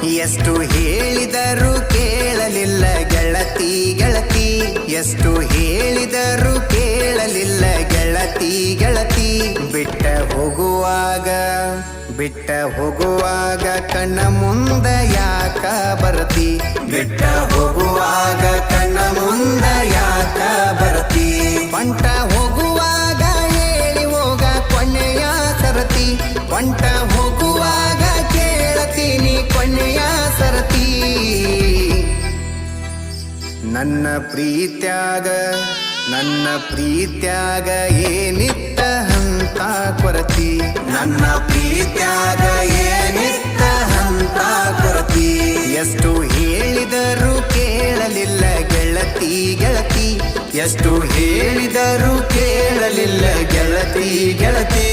ಎಷ್ಟು ಹೇಳಿದರೂ ಕೇಳಲಿಲ್ಲ ಗೆಳತಿ ಗೆಳತಿ, ಎಷ್ಟು ಹೇಳಿದರೂ ಕೇಳಲಿಲ್ಲ ಗೆಳತಿ ಗೆಳತಿ. ಬಿಟ್ಟ ಹೋಗುವಾಗ ಕಣ್ಣ ಮುಂದ ಯಾಕ ಬರ್ತಿ, ಬಿಟ್ಟ ಹೋಗುವಾಗ ಕಣ್ಣ ಮುಂದ ಯಾಕ ಬರ್ತಿ. ಬಂಟ ಹೋಗುವಾಗ ಹೇಳಿ ಹೋಗ ಕೊನೆಯ ಸರತಿ, ಬಂಟ ಹೋಗುವಾಗ ಕೇಳತೀನಿ ಕೊನೆಯ ಸರತಿ. ನನ್ನ ಪ್ರೀತ್ಯಾಗ ಏನಿತ್ತ ಹಂತ ಕೊರತಿ, ನನ್ನ ಪ್ರೀತ್ಯಾಗ ಏನಿತ್ತ ಹಂತ ಕೊರತಿ. ಎಷ್ಟು ಹೇಳಿದರೂ ಕೇಳಲಿಲ್ಲ ಗೆಳತಿ ಗೆಳತಿ, ಎಷ್ಟು ಹೇಳಿದರೂ ಕೇಳಲಿಲ್ಲ ಗೆಳತಿ ಗೆಳತಿ.